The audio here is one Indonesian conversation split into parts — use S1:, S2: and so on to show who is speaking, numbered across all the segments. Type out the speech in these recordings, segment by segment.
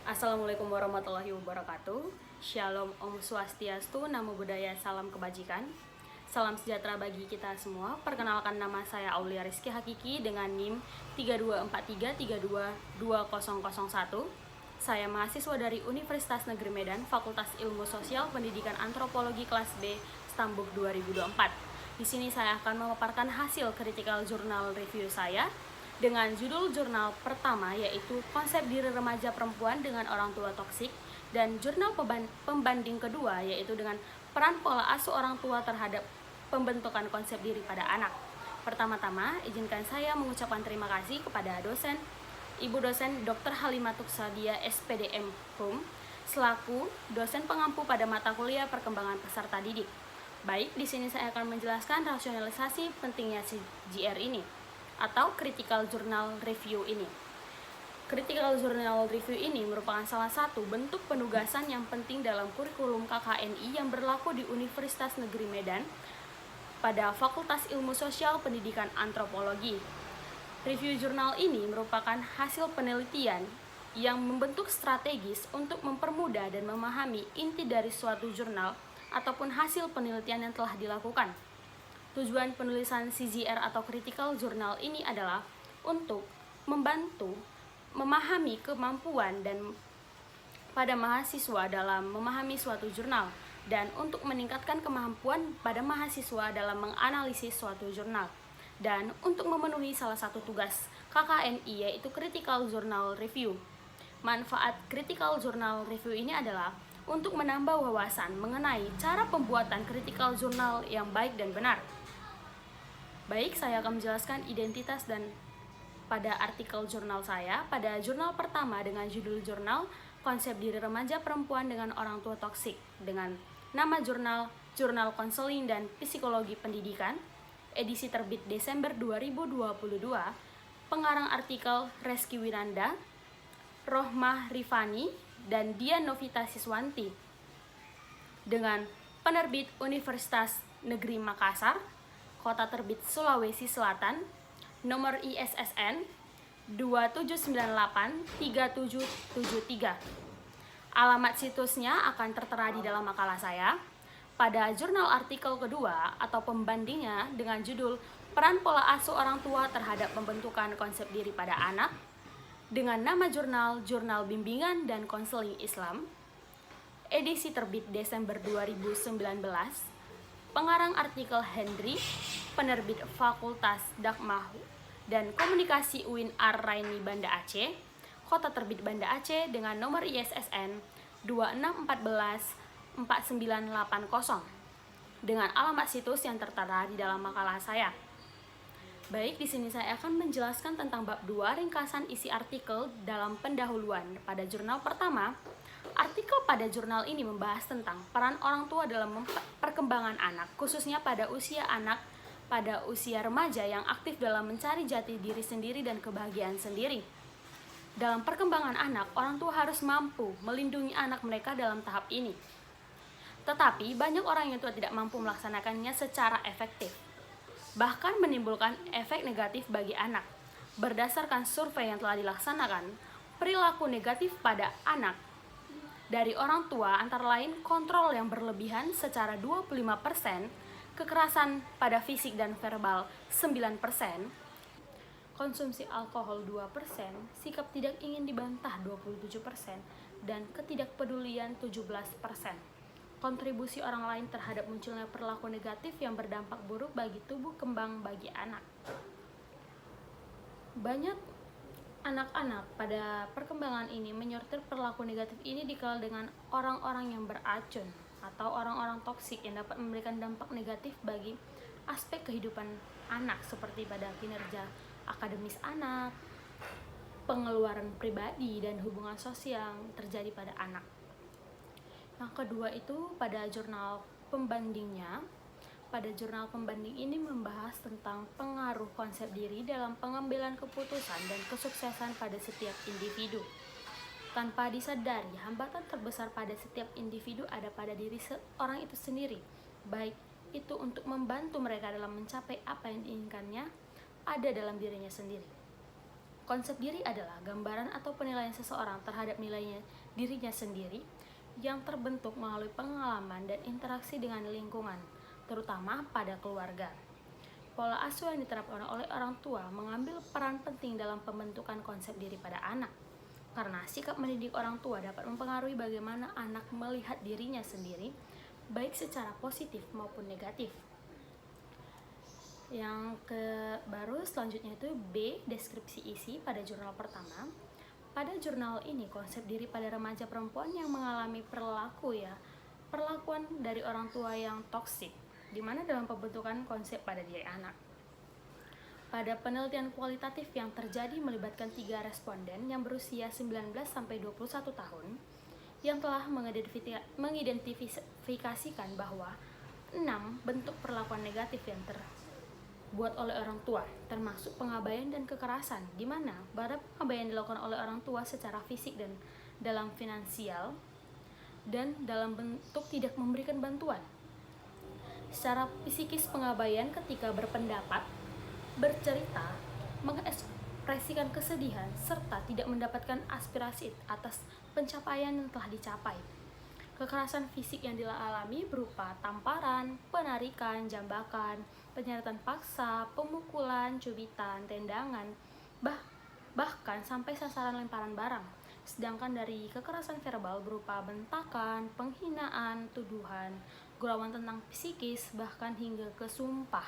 S1: Assalamualaikum warahmatullahi wabarakatuh. Shalom, Om Swastiastu, Namo Buddhaya, salam kebajikan. Salam sejahtera bagi kita semua. Perkenalkan, nama saya Aulia Rizky Hakiki dengan NIM 3243322001. Saya mahasiswa dari Universitas Negeri Medan, Fakultas Ilmu Sosial Pendidikan Antropologi kelas B, Stambuk 2024. Di sini saya akan memaparkan hasil critical journal review saya dengan judul jurnal pertama yaitu Konsep Diri Remaja Perempuan dengan Orang Tua Toksik, dan jurnal pembanding kedua yaitu dengan Peran Pola Asuh Orang Tua Terhadap Pembentukan Konsep Diri pada Anak. Pertama-tama, izinkan saya mengucapkan terima kasih kepada Ibu dosen Dr. Halimatuk Sadia SPDM Hum selaku dosen pengampu pada mata kuliah Perkembangan Peserta Didik. Baik, di sini saya akan menjelaskan rasionalisasi pentingnya CJR ini atau Critical Journal Review ini. Critical Journal Review ini merupakan salah satu bentuk penugasan yang penting dalam kurikulum KKNI yang berlaku di Universitas Negeri Medan pada Fakultas Ilmu Sosial Pendidikan Antropologi. Review jurnal ini merupakan hasil penelitian yang membentuk strategis untuk mempermudah dan memahami inti dari suatu jurnal ataupun hasil penelitian yang telah dilakukan. Tujuan penulisan CJR atau Critical Journal ini adalah untuk membantu memahami kemampuan dan pada mahasiswa dalam memahami suatu jurnal dan untuk meningkatkan kemampuan pada mahasiswa dalam menganalisis suatu jurnal dan untuk memenuhi salah satu tugas KKNI yaitu Critical Journal Review. Manfaat Critical Journal Review ini adalah untuk menambah wawasan mengenai cara pembuatan Critical Journal yang baik dan benar. Baik, saya akan menjelaskan identitas dan pada artikel jurnal saya. Pada jurnal pertama dengan judul jurnal Konsep Diri Remaja Perempuan dengan Orang Tua Toksik dengan nama jurnal Konseling dan Psikologi Pendidikan, edisi terbit Desember 2022, pengarang artikel Reski Winanda, Rohmah Rifani, dan Dian Novita Siswanti dengan penerbit Universitas Negeri Makassar, Kota Terbit Sulawesi Selatan, nomor ISSN 27983773. Alamat situsnya akan tertera di dalam makalah saya. Pada jurnal artikel kedua atau pembandingnya dengan judul Peran Pola Asuh Orang Tua Terhadap Pembentukan Konsep Diri pada Anak dengan nama Jurnal Bimbingan dan Konseling Islam, edisi terbit Desember 2019, pengarang artikel Hendri, penerbit Fakultas Dakmah dan Komunikasi UIN Ar-Raini Banda Aceh, Kota Terbit Banda Aceh dengan nomor ISSN 26144980 dengan alamat situs yang tertera di dalam makalah saya. Baik, di sini saya akan menjelaskan tentang bab 2 ringkasan isi artikel dalam pendahuluan. Pada jurnal pertama, artikel pada jurnal ini membahas tentang peran orang tua dalam perkembangan anak, khususnya pada usia remaja yang aktif dalam mencari jati diri sendiri dan kebahagiaan sendiri. Dalam perkembangan anak, orang tua harus mampu melindungi anak mereka dalam tahap ini. Tetapi banyak orang yang tua tidak mampu melaksanakannya secara efektif, bahkan menimbulkan efek negatif bagi anak. Berdasarkan survei yang telah dilaksanakan, perilaku negatif pada anak dari orang tua antara lain kontrol yang berlebihan secara 25%, kekerasan pada fisik dan verbal 9%, konsumsi alkohol 2%, sikap tidak ingin dibantah 27%, dan ketidakpedulian 17%. Kontribusi orang lain terhadap munculnya perilaku negatif yang berdampak buruk bagi tubuh kembang bagi anak. Banyak anak-anak pada perkembangan ini menyortir perilaku negatif ini dikenal dengan orang-orang yang beracun atau orang-orang toksik yang dapat memberikan dampak negatif bagi aspek kehidupan anak seperti pada kinerja akademis anak, pengeluaran pribadi, dan hubungan sosial yang terjadi pada anak. Yang kedua itu pada jurnal pembandingnya. Pada jurnal pembanding ini membahas tentang pengaruh konsep diri dalam pengambilan keputusan dan kesuksesan pada setiap individu. Tanpa disadari, hambatan terbesar pada setiap individu ada pada diri seorang itu sendiri, baik itu untuk membantu mereka dalam mencapai apa yang diinginkannya, ada dalam dirinya sendiri. Konsep diri adalah gambaran atau penilaian seseorang terhadap nilainya dirinya sendiri yang terbentuk melalui pengalaman dan interaksi dengan lingkungan, terutama pada keluarga. Pola asuh yang diterapkan oleh orang tua mengambil peran penting dalam pembentukan konsep diri pada anak, karena sikap mendidik orang tua dapat mempengaruhi bagaimana anak melihat dirinya sendiri, baik secara positif maupun negatif. Yang baru selanjutnya itu B, deskripsi isi pada jurnal pertama. Pada jurnal ini konsep diri pada remaja perempuan yang mengalami perlakuan dari orang tua yang toksik, di mana dalam pembentukan konsep pada diri anak. Pada penelitian kualitatif yang terjadi melibatkan 3 responden yang berusia 19-21 tahun, yang telah mengidentifikasikan bahwa 6 bentuk perlakuan negatif yang terbuat oleh orang tua, termasuk pengabaian dan kekerasan, di mana pada pengabaian dilakukan oleh orang tua secara fisik dan dalam finansial, dan dalam bentuk tidak memberikan bantuan. Secara psikis, pengabaian ketika berpendapat, bercerita, mengekspresikan kesedihan, serta tidak mendapatkan aspirasi atas pencapaian yang telah dicapai. Kekerasan fisik yang dialami berupa tamparan, penarikan, jambakan, penyertaan paksa, pemukulan, cubitan, tendangan, bahkan sampai sasaran lemparan barang. Sedangkan dari kekerasan verbal berupa bentakan, penghinaan, tuduhan, gurauan tentang psikis, bahkan hingga ke sumpah.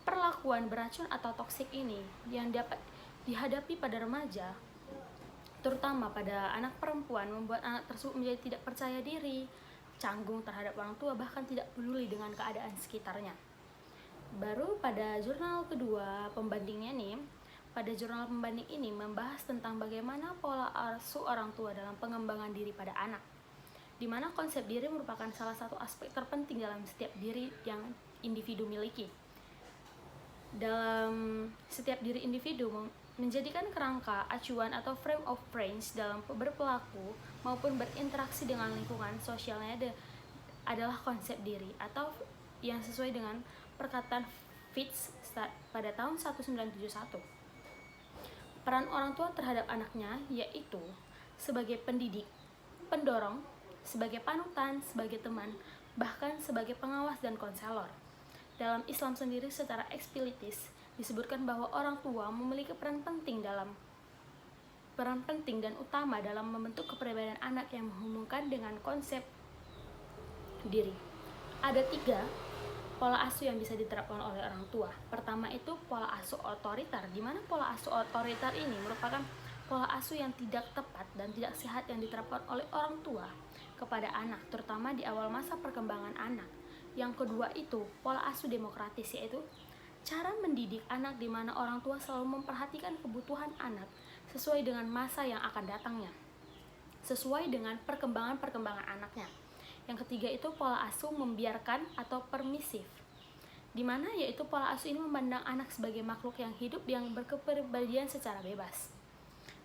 S1: Perlakuan beracun atau toksik ini yang dapat dihadapi pada remaja, terutama pada anak perempuan, membuat anak tersebut menjadi tidak percaya diri, canggung terhadap orang tua, bahkan tidak peduli dengan keadaan sekitarnya. Baru pada jurnal kedua pembandingnya nih, pada jurnal pembanding ini membahas tentang bagaimana pola asuh orang tua dalam pengembangan diri pada anak, di mana konsep diri merupakan salah satu aspek terpenting dalam setiap diri yang individu miliki. Dalam setiap diri individu menjadikan kerangka acuan atau frame of reference dalam berperilaku maupun berinteraksi dengan lingkungan sosialnya adalah konsep diri atau yang sesuai dengan perkataan Fitz pada tahun 1971. Peran orang tua terhadap anaknya yaitu sebagai pendidik, pendorong, sebagai panutan, sebagai teman, bahkan sebagai pengawas dan konselor. Dalam Islam sendiri secara eksplisit disebutkan bahwa orang tua memiliki peran penting dan utama dalam membentuk kepribadian anak yang menghubungkan dengan konsep diri. Ada 3 pola asuh yang bisa diterapkan oleh orang tua. Pertama itu pola asuh otoriter, di mana pola asuh otoriter ini merupakan pola asuh yang tidak tepat dan tidak sehat yang diterapkan oleh orang tua kepada anak, terutama di awal masa perkembangan anak. Yang kedua itu pola asuh demokratis, yaitu cara mendidik anak di mana orang tua selalu memperhatikan kebutuhan anak sesuai dengan masa yang akan datangnya, sesuai dengan perkembangan anaknya. Yang ketiga itu pola asuh membiarkan atau permisif, di mana yaitu pola asuh ini memandang anak sebagai makhluk yang hidup yang berkepribadian secara bebas.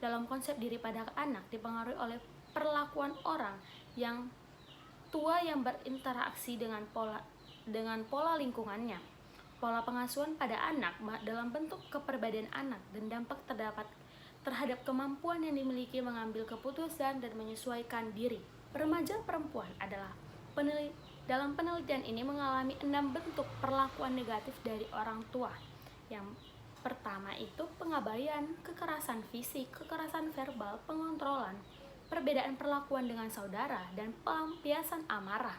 S1: Dalam konsep diri pada anak dipengaruhi oleh perlakuan orang yang tua yang berinteraksi dengan pola lingkungannya. Pola pengasuhan pada anak dalam bentuk kepribadian anak dan dampak terhadap kemampuan yang dimiliki mengambil keputusan dan menyesuaikan diri. Remaja perempuan adalah dalam penelitian ini mengalami 6 bentuk perlakuan negatif dari orang tua. Yang pertama itu pengabaian, kekerasan fisik, kekerasan verbal, pengontrolan, perbedaan perlakuan dengan saudara, dan pelampiasan amarah.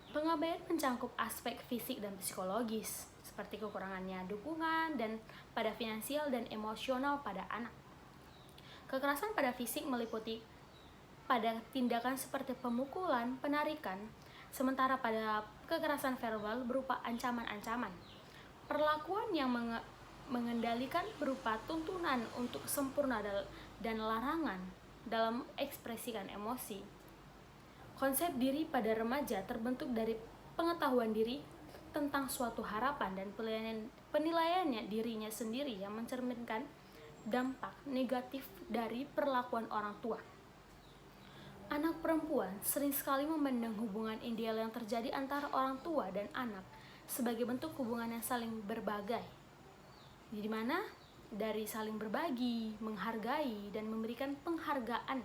S1: Pengabaian mencangkup aspek fisik dan psikologis, seperti kekurangannya dukungan dan pada finansial dan emosional pada anak. Kekerasan pada fisik meliputi pada tindakan seperti pemukulan, penarikan, sementara pada kekerasan verbal berupa ancaman-ancaman. Perlakuan yang mengendalikan berupa tuntunan untuk sempurna dan larangan dalam ekspresikan emosi. Konsep diri pada remaja terbentuk dari pengetahuan diri tentang suatu harapan dan penilaiannya dirinya sendiri yang mencerminkan dampak negatif dari perlakuan orang tua. Anak perempuan sering sekali memandang hubungan ideal yang terjadi antara orang tua dan anak sebagai bentuk hubungan yang saling berbagai, di mana dari saling berbagi, menghargai, dan memberikan penghargaan.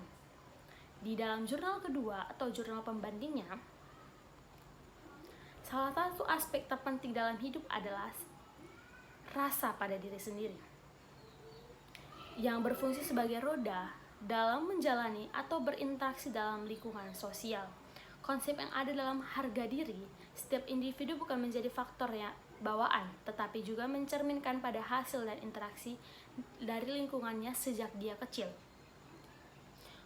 S1: Di dalam jurnal kedua atau jurnal pembandingnya, salah satu aspek terpenting dalam hidup adalah rasa pada diri sendiri, yang berfungsi sebagai roda dalam menjalani atau berinteraksi dalam lingkungan sosial. Konsep yang ada dalam harga diri, setiap individu bukan menjadi faktor yang bawaan, tetapi juga mencerminkan pada hasil dan interaksi dari lingkungannya sejak dia kecil,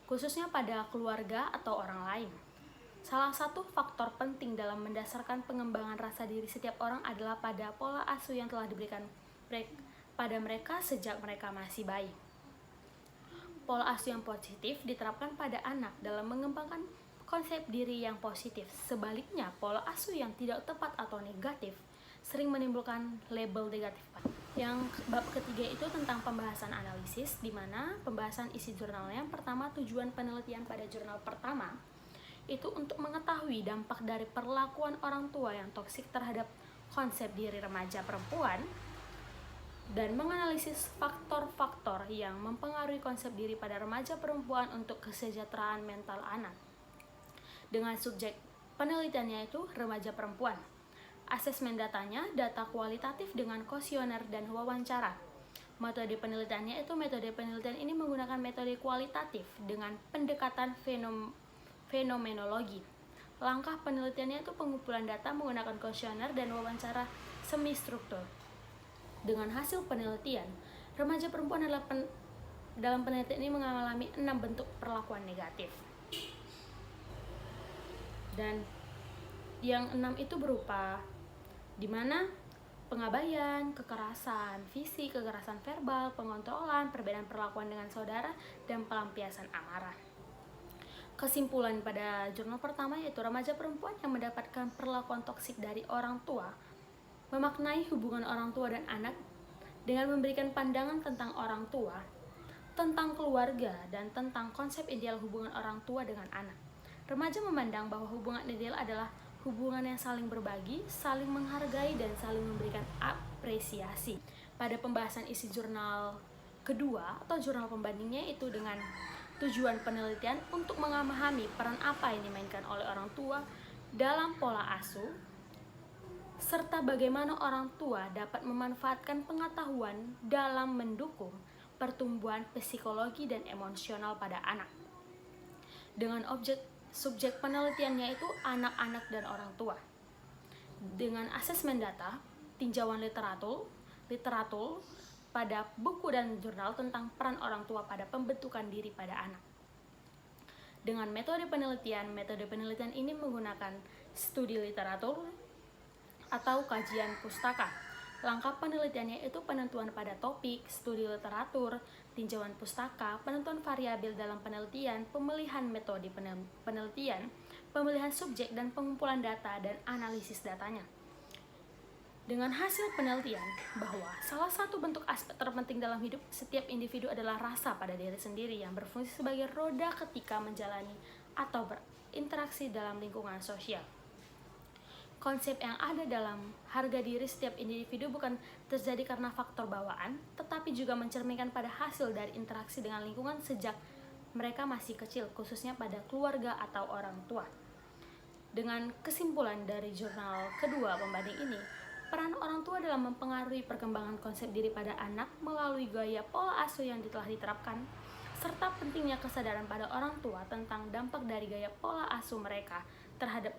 S1: khususnya pada keluarga atau orang lain. Salah satu faktor penting dalam mendasarkan pengembangan rasa diri setiap orang adalah pada pola asuh yang telah diberikan pada mereka sejak mereka masih bayi. Pola asuh yang positif diterapkan pada anak dalam mengembangkan konsep diri yang positif. Sebaliknya, pola asuh yang tidak tepat atau negatif sering menimbulkan label negatif. Yang bab ketiga itu tentang pembahasan analisis, di mana pembahasan isi jurnalnya. Yang pertama, tujuan penelitian pada jurnal pertama itu untuk mengetahui dampak dari perlakuan orang tua yang toksik terhadap konsep diri remaja perempuan dan menganalisis faktor-faktor yang mempengaruhi konsep diri pada remaja perempuan untuk kesejahteraan mental anak. Dengan subjek penelitiannya itu remaja perempuan. Asesmen datanya, data kualitatif dengan kuesioner dan wawancara. Metode penelitiannya itu metode penelitian ini menggunakan metode kualitatif dengan pendekatan fenomenologi. Langkah penelitiannya itu pengumpulan data menggunakan kuesioner dan wawancara semi struktur. Dengan hasil penelitian, remaja perempuan dalam penelitian ini mengalami 6 bentuk perlakuan negatif. Dan yang 6 itu berupa di mana pengabaian, kekerasan fisik, kekerasan verbal, pengontrolan, perbedaan perlakuan dengan saudara, dan pelampiasan amarah. Kesimpulan pada jurnal pertama yaitu remaja perempuan yang mendapatkan perlakuan toksik dari orang tua memaknai hubungan orang tua dan anak dengan memberikan pandangan tentang orang tua, tentang keluarga, dan tentang konsep ideal hubungan orang tua dengan anak. Remaja memandang bahwa hubungan ideal adalah hubungan yang saling berbagi, saling menghargai, dan saling memberikan apresiasi. Pada pembahasan isi jurnal kedua atau jurnal pembandingnya itu dengan tujuan penelitian untuk memahami peran apa yang dimainkan oleh orang tua dalam pola asuh, serta bagaimana orang tua dapat memanfaatkan pengetahuan dalam mendukung pertumbuhan psikologi dan emosional pada anak. Dengan subjek penelitiannya itu anak-anak dan orang tua. Dengan asesmen data, tinjauan literatur pada buku dan jurnal tentang peran orang tua pada pembentukan diri pada anak. Dengan metode penelitian ini menggunakan studi literatur atau kajian pustaka. Langkah penelitiannya itu penentuan pada topik, studi literatur, tinjauan pustaka, penentuan variabel dalam penelitian, pemilihan metode penelitian, pemilihan subjek, dan pengumpulan data dan analisis datanya. Dengan hasil penelitian bahwa salah satu bentuk aspek terpenting dalam hidup setiap individu adalah rasa pada diri sendiri yang berfungsi sebagai roda ketika menjalani atau berinteraksi dalam lingkungan sosial. Konsep yang ada dalam harga diri setiap individu bukan terjadi karena faktor bawaan, tetapi juga mencerminkan pada hasil dari interaksi dengan lingkungan sejak mereka masih kecil, khususnya pada keluarga atau orang tua. Dengan kesimpulan dari jurnal kedua pembanding ini, peran orang tua dalam mempengaruhi perkembangan konsep diri pada anak melalui gaya pola asuh yang telah diterapkan, serta pentingnya kesadaran pada orang tua tentang dampak dari gaya pola asuh mereka terhadap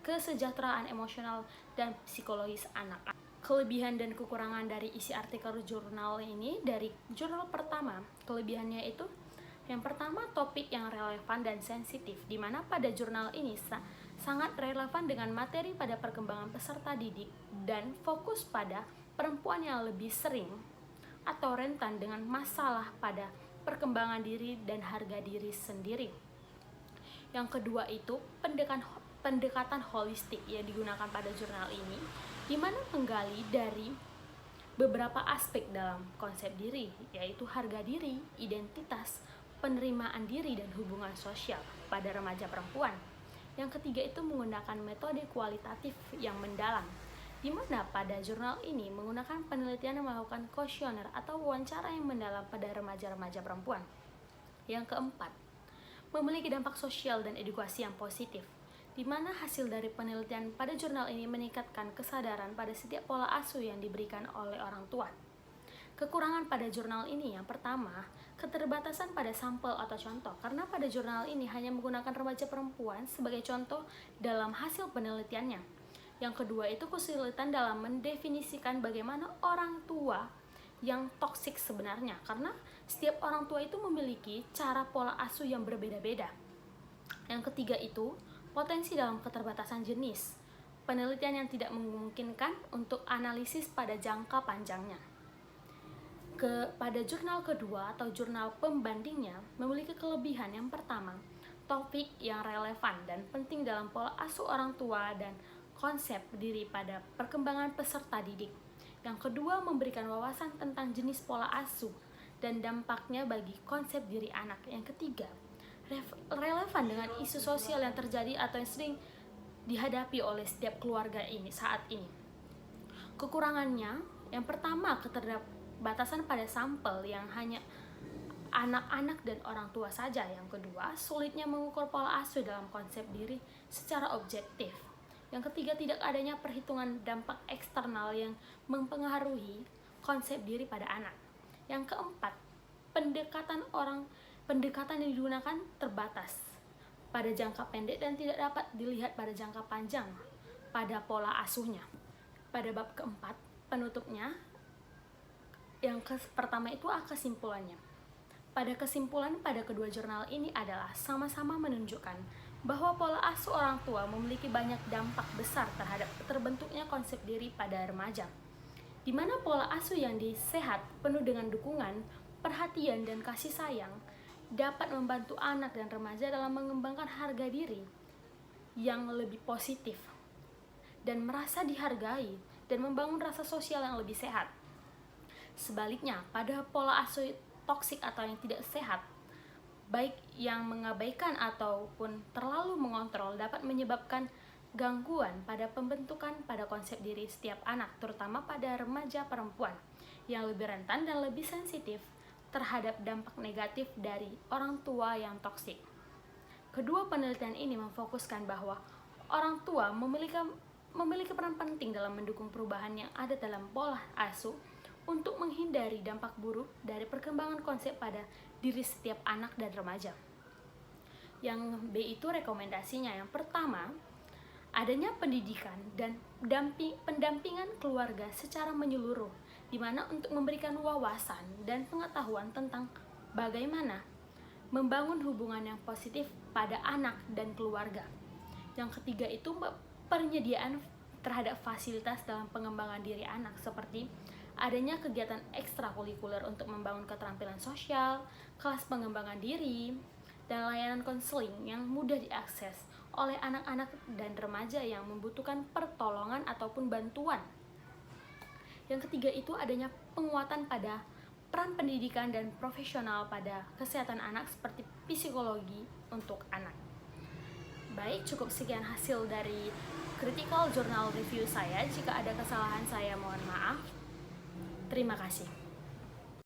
S1: kesejahteraan emosional dan psikologis anak. Kelebihan dan kekurangan dari isi artikel jurnal ini dari jurnal pertama, kelebihannya itu yang pertama topik yang relevan dan sensitif, di mana pada jurnal ini sangat relevan dengan materi pada perkembangan peserta didik dan fokus pada perempuan yang lebih sering atau rentan dengan masalah pada perkembangan diri dan harga diri sendiri. Yang kedua itu pendekatan holistik yang digunakan pada jurnal ini, di mana menggali dari beberapa aspek dalam konsep diri, yaitu harga diri, identitas, penerimaan diri, dan hubungan sosial pada remaja perempuan. Yang ketiga itu menggunakan metode kualitatif yang mendalam, di mana pada jurnal ini menggunakan penelitian yang melakukan kuesioner atau wawancara yang mendalam pada remaja-remaja perempuan. Yang keempat, memiliki dampak sosial dan edukasi yang positif, di mana hasil dari penelitian pada jurnal ini meningkatkan kesadaran pada setiap pola asuh yang diberikan oleh orang tua. Kekurangan pada jurnal ini yang pertama, keterbatasan pada sampel atau contoh, karena pada jurnal ini hanya menggunakan remaja perempuan sebagai contoh dalam hasil penelitiannya. Yang kedua itu kesulitan dalam mendefinisikan bagaimana orang tua yang toksik sebenarnya, karena setiap orang tua itu memiliki cara pola asuh yang berbeda-beda. Yang ketiga itu potensi dalam keterbatasan jenis, penelitian yang tidak memungkinkan untuk analisis pada jangka panjangnya. Pada jurnal kedua atau jurnal pembandingnya memiliki kelebihan yang pertama, topik yang relevan dan penting dalam pola asuh orang tua dan konsep diri pada perkembangan peserta didik. Yang kedua, memberikan wawasan tentang jenis pola asuh dan dampaknya bagi konsep diri anak. Yang ketiga, relevan dengan isu sosial yang terjadi atau yang sering dihadapi oleh setiap keluarga ini saat ini. Kekurangannya, yang pertama, keterbatasan pada sampel yang hanya anak-anak dan orang tua saja. Yang kedua, sulitnya mengukur pola asuh dalam konsep diri secara objektif. Yang ketiga, tidak adanya perhitungan dampak eksternal yang mempengaruhi konsep diri pada anak. Yang keempat, pendekatan yang digunakan terbatas pada jangka pendek dan tidak dapat dilihat pada jangka panjang pada pola asuhnya. Pada bab keempat, penutupnya, yang pertama itu kesimpulannya. Pada kesimpulan pada kedua jurnal ini adalah sama-sama menunjukkan bahwa pola asuh orang tua memiliki banyak dampak besar terhadap terbentuknya konsep diri pada remaja, di mana pola asuh yang sehat, penuh dengan dukungan, perhatian, dan kasih sayang dapat membantu anak dan remaja dalam mengembangkan harga diri yang lebih positif dan merasa dihargai dan membangun rasa sosial yang lebih sehat. Sebaliknya, pada pola asuh toksik atau yang tidak sehat, baik yang mengabaikan ataupun terlalu mengontrol, dapat menyebabkan gangguan pada pembentukan pada konsep diri setiap anak, terutama pada remaja perempuan yang lebih rentan dan lebih sensitif terhadap dampak negatif dari orang tua yang toksik. Kedua penelitian ini memfokuskan bahwa orang tua memiliki peran penting dalam mendukung perubahan yang ada dalam pola asuh untuk menghindari dampak buruk dari perkembangan konsep pada diri setiap anak dan remaja. Yang B itu rekomendasinya. Yang pertama, adanya pendidikan dan pendampingan keluarga secara menyeluruh, di mana untuk memberikan wawasan dan pengetahuan tentang bagaimana membangun hubungan yang positif pada anak dan keluarga. Yang ketiga itu penyediaan terhadap fasilitas dalam pengembangan diri anak, seperti adanya kegiatan ekstrakurikuler untuk membangun keterampilan sosial, kelas pengembangan diri, dan layanan konseling yang mudah diakses oleh anak-anak dan remaja yang membutuhkan pertolongan ataupun bantuan. Yang ketiga itu adanya penguatan pada peran pendidikan dan profesional pada kesehatan anak seperti psikologi untuk anak. Baik, cukup sekian hasil dari critical journal review saya. Jika ada kesalahan saya mohon maaf. Terima kasih.